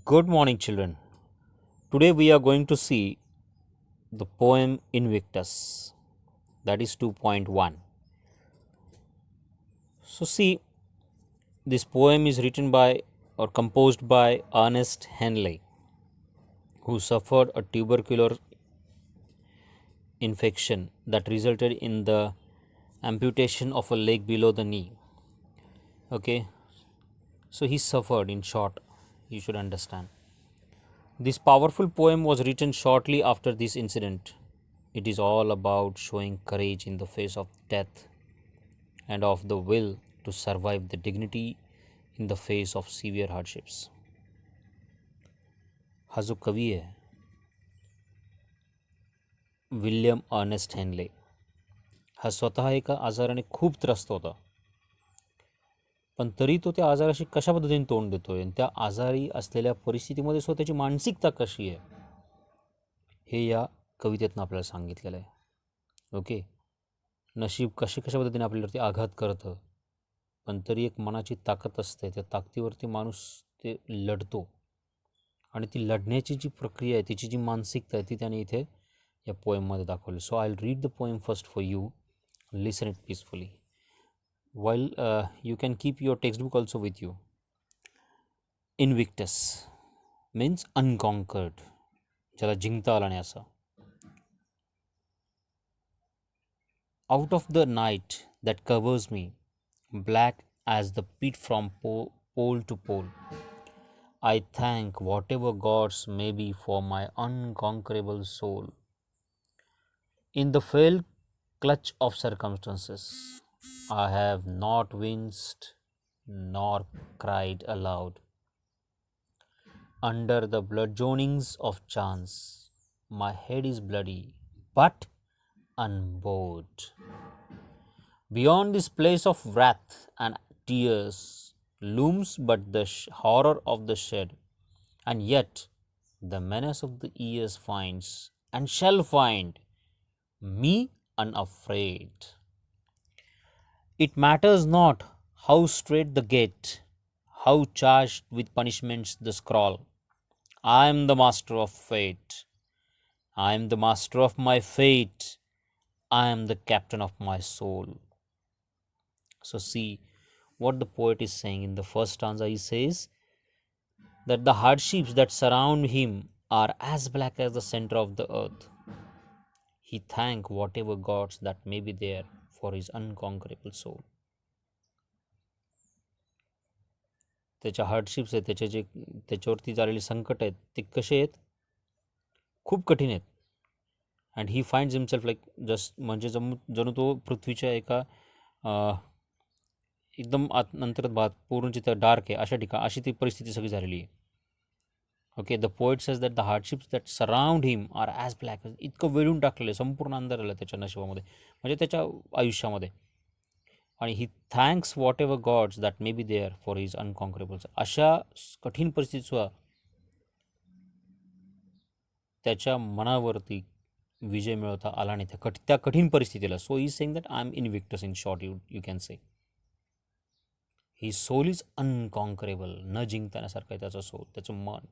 Good morning, children. Today we are going to see the poem Invictus, that is 2.1. So, see, this poem is written by or composed by Ernest Henley, who suffered a tubercular infection that resulted in the amputation of a leg below the knee. Okay, so he suffered, in short, you should understand. This powerful poem was written shortly after this incident. It is all about showing courage in the face of death and of the will to survive the dignity in the face of severe hardships. हा जो कवी आहे William Ernest Henley, हा स्वतः एका आजाराने खूप त्रस्त होता, पण तरी तो त्या आजाराशी कशा पद्धतीने तोंड देतोय आणि त्या आजारी असलेल्या परिस्थितीमध्ये स्वतःची मानसिकता कशी आहे हे या कवितेतनं आपल्याला सांगितलेलं आहे. ओके, नशीब कशा पद्धतीने आपल्यावरती आघात करतं, पण तरी एक मनाची ताकद असते, त्या ताकदीवरती माणूस ते लढतो आणि ती लढण्याची जी प्रक्रिया आहे, तिची जी मानसिकता आहे, ती त्याने इथे या पोएममध्ये दाखवली. So I will read the poem first for you. Listen it peacefully. While you can keep your textbook also with you. Invictus means unconquered, ज्याला जिंकता आला नाही असं. Out of the night that covers me, black as the pit from pole to pole, I thank whatever gods may be for my unconquerable soul. In the frail clutch of circumstances, I have not winced nor cried aloud. Under the bludgeonings of chance, my head is bloody, but unbowed. Beyond this place of wrath and tears looms but the horror of the shed, and yet the menace of the years finds and shall find me unafraid. It matters not how straight the gate, how charged with punishments the scroll. I am the master of fate. I am the master of my fate. I am the captain of my soul. So, see what the poet is saying in the first stanza. He says that the hardships that surround him are as black as the center of the earth. He thank whatever gods that may be there for his unconquerable soul. त्याच्या hardships आहेत, त्याच्यावरती झालेले संकट आहेत, ते कसे आहेत? खूप कठीण आहेत. And he finds himself like just म्हणजे जणू तो पृथ्वीच्या एका एकदम अंतरात भात पूर्ण जिथं डार्क आहे अशी ती परिस्थिती सगळी झालेली आहे. Okay, the poet says that the hardships that surround him are as black. इतकं वेळून टाकलेलं आहे, संपूर्ण अंधार आलं त्याच्या नशिबामध्ये, म्हणजे त्याच्या आयुष्यामध्ये. आणि he thanks whatever gods that may be there for his unconquerables. अशा कठीण परिस्थितीत सुद्धा त्याच्या मनावरती विजय मिळवता आला नाही त्या कठीण परिस्थितीला. So he saying that I am Invictus in short. You can say he soul is unconquerable. न जिंकतानासारखं आहे त्याचं सोल, त्याचं मन.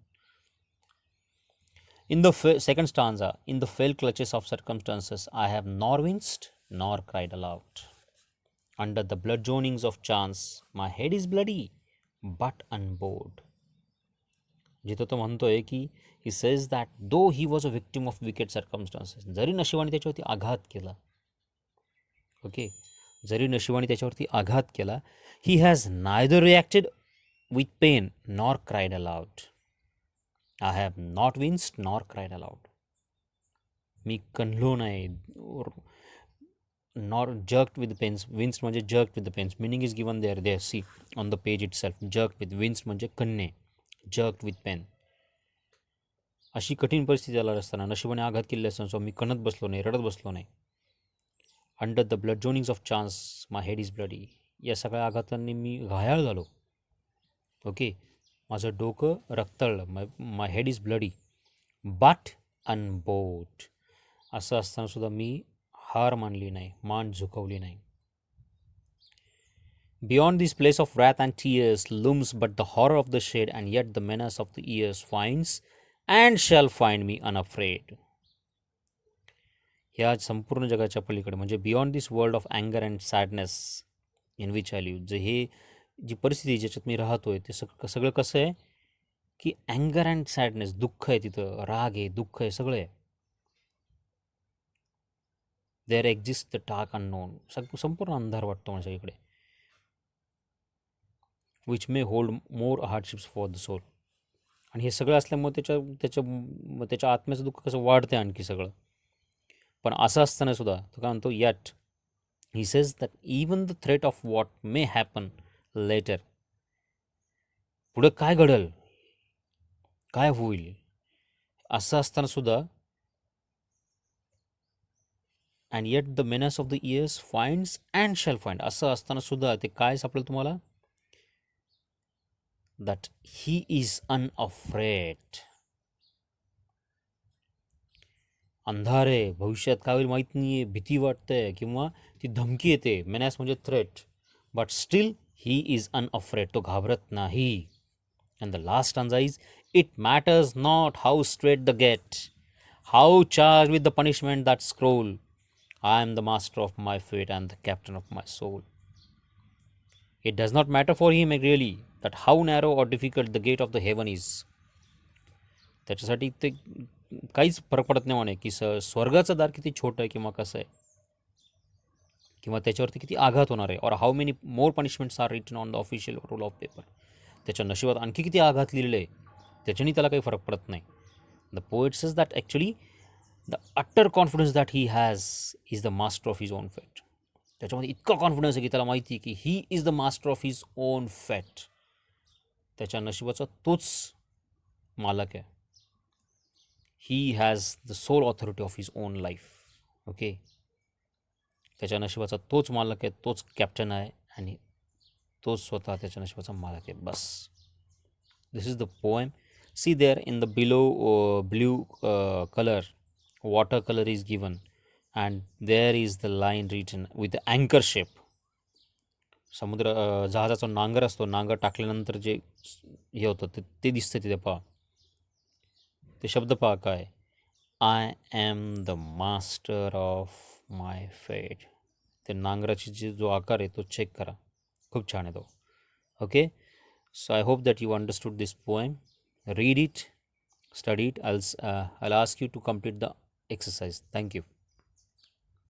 In the second stanza, in the fell clutches of circumstances, I have nor winced nor cried aloud. Under the bludgeonings of chance, my head is bloody, but unbowed. जिथं तो म्हणतोय की he says that though he was a victim of wicked circumstances, जरी नशिबाने त्याच्यावरती आघात केला, okay, जरी नशिबाने त्याच्यावरती आघात केला, he has neither reacted with pain nor cried aloud. I have not winced nor cried aloud. मी कणलो नाही, nor jerked with the pens. Winced म्हणजे jerked with the pens. Meaning is given there. See on the page itself. Jerked with. Winced म्हणजे कणणे. Jerked with pen. अशी कठीण परिस्थिती आला असताना, नशिबाने आघात केलेला असताना मी कणत बसलो नाही, रडत बसलो नाही. Under the bludgeonings of chance my head is bloody. या सगळ्या आघातांनी मी घायाळ झालो. ओके, माझं डोकं रक्तळलं. My head is bloody but unbowed. असं असताना सुद्धा मी हार मानली नाही, मान झुकवली नाही. Beyond this place of wrath and tears looms but the horror of the shade, and yet the menace of the years finds and shall find me unafraid. ह्या संपूर्ण जगाच्या पलीकडे म्हणजे बियॉन्ड दिस वर्ल्ड ऑफ अँगर and sadness in which I live, जे हे जी परिस्थिती ज्याच्यात मी राहतोय ते सगळं कसं आहे की अँगर अँड सॅडनेस, दुःख आहे तिथं, राग आहे, दुःख आहे, सगळं आहे. There exist the dark unknown, संपूर्ण अंधार वाटतो माझ्या इकडे. Which may hold more hardships for the soul. आणि हे सगळं असल्यामुळे त्याच्या आत्म्याचं दुःख कसं वाढते आणखी सगळं. पण असं असताना सुद्धा तो काय म्हणतो, yet he says that even the threat of what may happen later, पुढे काय घडल, काय होईल, असं असताना सुद्धा, and yet the menace of the years finds and shall find, असं असताना सुद्धा ते काय सापडेल तुम्हाला, दॅट ही इज अनअफ्रेड. अंधार आहे, भविष्यात काय होईल माहीत नाही आहे, भीती वाटते किंवा ती धमकी येते, मेनॅस म्हणजे threat, but still he is unafraid, तो घाबरत नाही. And the last stanza is, it matters not how strait the gate, how charge with the punishment that scroll, I am the master of my fate and the captain of my soul. It does not matter for him really that how narrow or difficult the gate of the heaven is. त्याच्यासाठी ते काहीच फरक पडत नाही म्हणे की स्वर्गाचं दार किती छोटं आहे किंवा कसं आहे, किंवा त्याच्यावरती किती आघात होणार आहे, और how many more punishments are written on the official roll of paper. त्याच्या नशिबात आणखी किती आघात लिहिलेले आहे, त्याच्याने त्याला काही फरक पडत नाही. The poet says that actually the utter confidence that he has is the master of his own fate. त्याच्यामध्ये इतका कॉन्फिडन्स आहे की त्याला माहिती आहे की he is the master of his own fate. त्याच्या नशिबाचा तोच मालक आहे. He has the sole authority of his own life. Okay, त्याच्या नशिबाचा तोच मालक आहे, तोच कॅप्टन आहे, आणि तोच स्वतः त्याच्या नशिबाचा मालक आहे. बस, this is the poem. See there in the below blue colour, water colour is given, and there is the line written with the अँकर शेप. समुद्र जहाजाचा नांगर असतो, नांगर टाकल्यानंतर जे हे होतं ते दिसतं तिथे. पहा ते शब्द, पहा काय, I am the master of my fate. ते नांगराची जो आकार आहे तो चेक करा, खूप छान आहे तो. Okay, so I hope that you understood this poem. Read it, study it. I'll ask you to complete the exercise. Thank you.